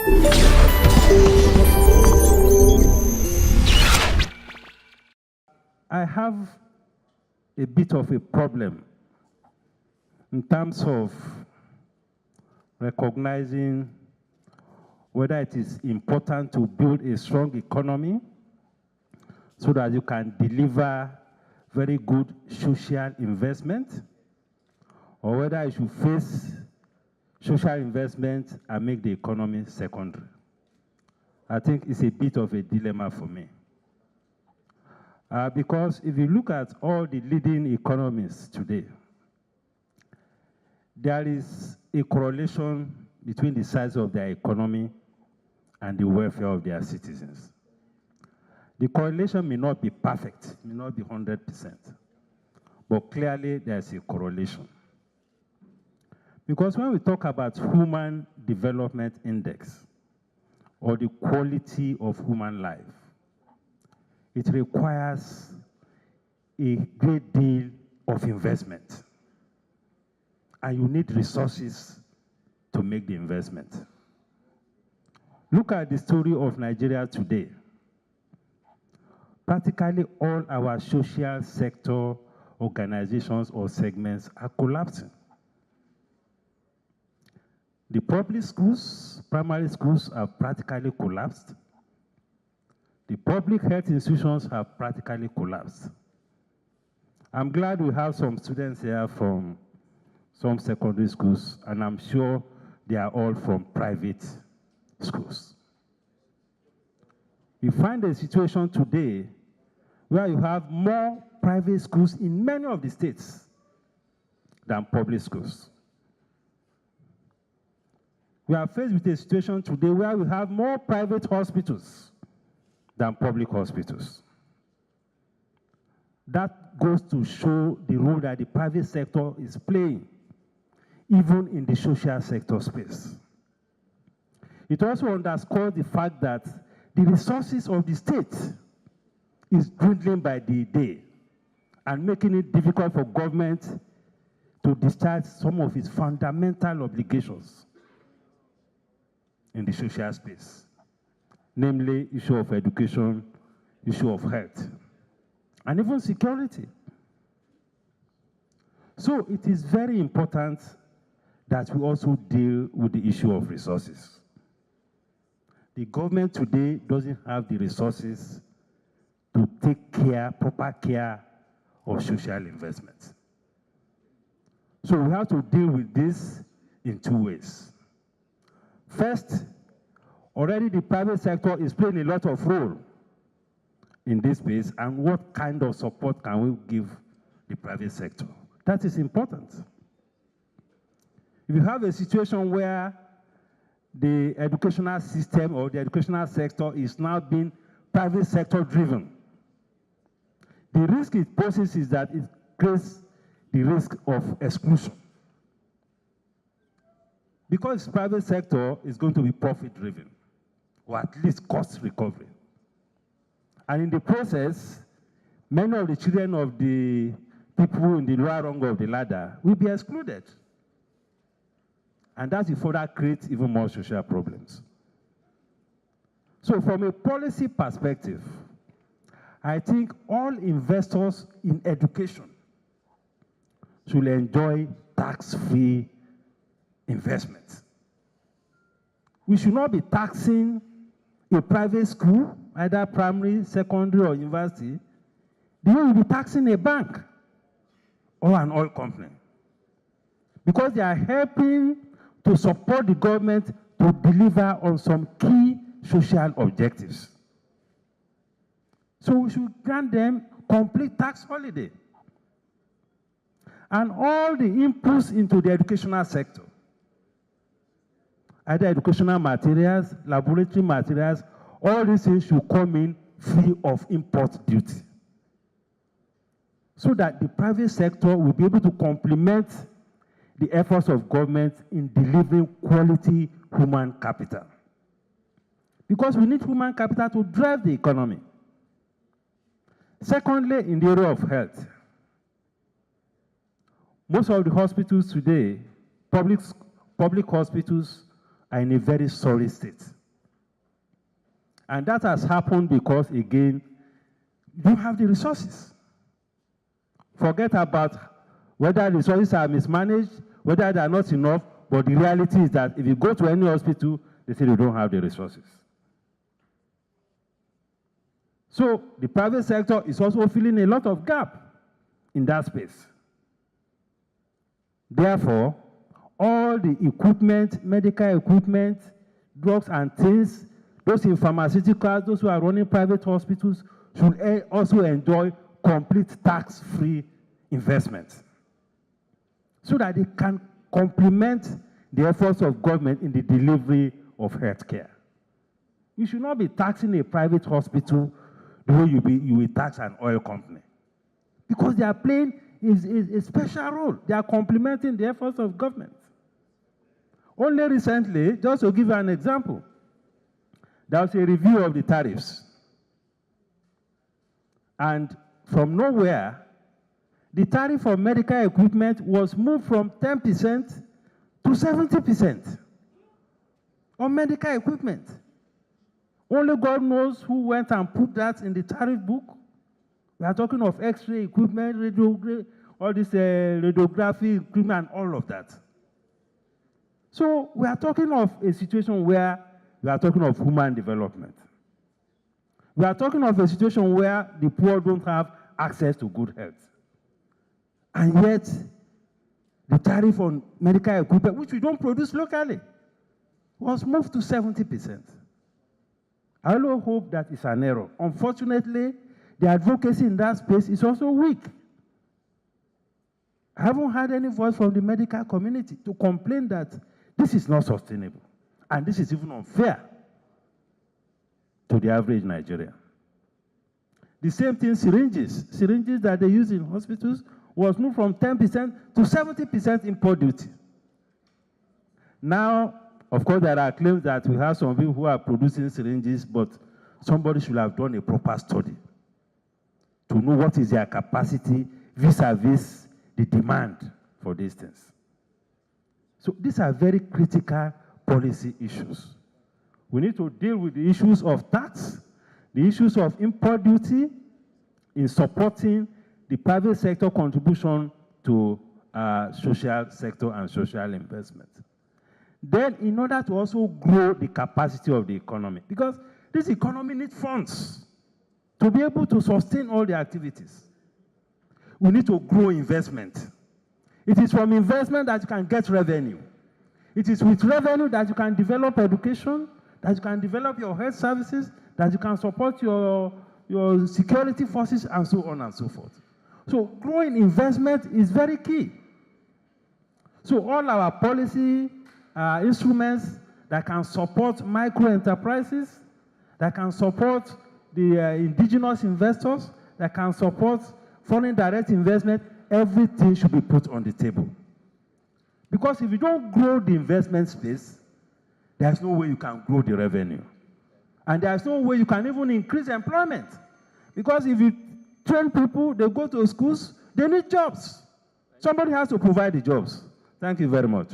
I have a bit of a problem in terms of recognizing whether it is important to build a strong economy so that you can deliver very good social investment, or whether you should face social investment and make the economy secondary. I think it's a bit of a dilemma for me. Because if you look at all the leading economies today, there is a correlation between the size of their economy and the welfare of their citizens. The correlation may not be perfect, may not be 100%, but clearly there's a correlation. Because when we talk about Human Development Index, or the quality of human life, it requires a great deal of investment. And you need resources to make the investment. Look at the story of Nigeria today. Practically all our social sector organizations or segments are collapsing. The public schools, primary schools have practically collapsed. The public health institutions have practically collapsed. I'm glad we have some students here from some secondary schools, and I'm sure they are all from private schools. You find a situation today where you have more private schools in many of the states than public schools. We are faced with a situation today where we have more private hospitals than public hospitals. That goes to show the role that the private sector is playing, even in the social sector space. It also underscores the fact that the resources of the state is dwindling by the day and making it difficult for government to discharge some of its fundamental obligations in the social space, namely issue of education, issue of health, and even security. So it is very important that we also deal with the issue of resources. The government today doesn't have the resources to take care, proper care of social investments. So we have to deal with this in two ways. First, already the private sector is playing a lot of role in this space, and what kind of support can we give the private sector? That is important. If you have a situation where the educational system or the educational sector is now being private sector driven, the risk it poses is that it creates the risk of exclusion. Because private sector is going to be profit driven, or at least cost recovery. And in the process, many of the children of the people in the lower rung of the ladder will be excluded. And that will further create even more social problems. So from a policy perspective, I think all investors in education should enjoy tax-free investment. We should not be taxing a private school, either primary, secondary, or university, the way we be taxing a bank or an oil company. Because they are helping to support the government to deliver on some key social objectives. So we should grant them complete tax holiday. And all the inputs into the educational sector, either educational materials, laboratory materials, all these things should come in free of import duty, so that the private sector will be able to complement the efforts of government in delivering quality human capital. Because we need human capital to drive the economy. Secondly, in the area of health, most of the hospitals today, public hospitals, are in a very sorry state. And that has happened because, again, you don't have the resources. Forget about whether resources are mismanaged, whether they are not enough, but the reality is that if you go to any hospital, they say they don't have the resources. So the private sector is also filling a lot of gap in that space. Therefore, all the equipment, medical equipment, drugs and things, those in pharmaceuticals, those who are running private hospitals, should also enjoy complete tax-free investment so that they can complement the efforts of government in the delivery of healthcare. You should not be taxing a private hospital the way you will tax an oil company, because they are playing a special role. They are complementing the efforts of government. Only recently, just to give you an example, there was a review of the tariffs. And from nowhere, the tariff for medical equipment was moved from 10% to 70% on medical equipment. Only God knows who went and put that in the tariff book. We are talking of X-ray equipment, all this radiography equipment, and all of that. So we are talking of a situation where we are talking of human development. We are talking of a situation where the poor don't have access to good health. And yet, the tariff on medical equipment, which we don't produce locally, was moved to 70%. I also hope that is an error. Unfortunately, the advocacy in that space is also weak. I haven't heard any voice from the medical community to complain that this is not sustainable, and this is even unfair to the average Nigerian. The same thing, syringes that they use in hospitals was moved from 10% to 70% import duty. Now, of course, there are claims that we have some people who are producing syringes, but somebody should have done a proper study to know what is their capacity vis-a-vis the demand for these things. So these are very critical policy issues. We need to deal with the issues of tax, the issues of import duty in supporting the private sector contribution to social sector and social investment. Then, in order to also grow the capacity of the economy, because this economy needs funds to be able to sustain all the activities, we need to grow investment. It is from investment that you can get revenue. It is with revenue that you can develop education, that you can develop your health services, that you can support your security forces, and so on and so forth. So growing investment is very key. So all our policy instruments that can support micro-enterprises, that can support the indigenous investors, that can support foreign direct investment, everything should be put on the table. Because if you don't grow the investment space, there's no way you can grow the revenue. And there's no way you can even increase employment. Because if you train people, they go to schools, they need jobs. Somebody has to provide the jobs. Thank you very much.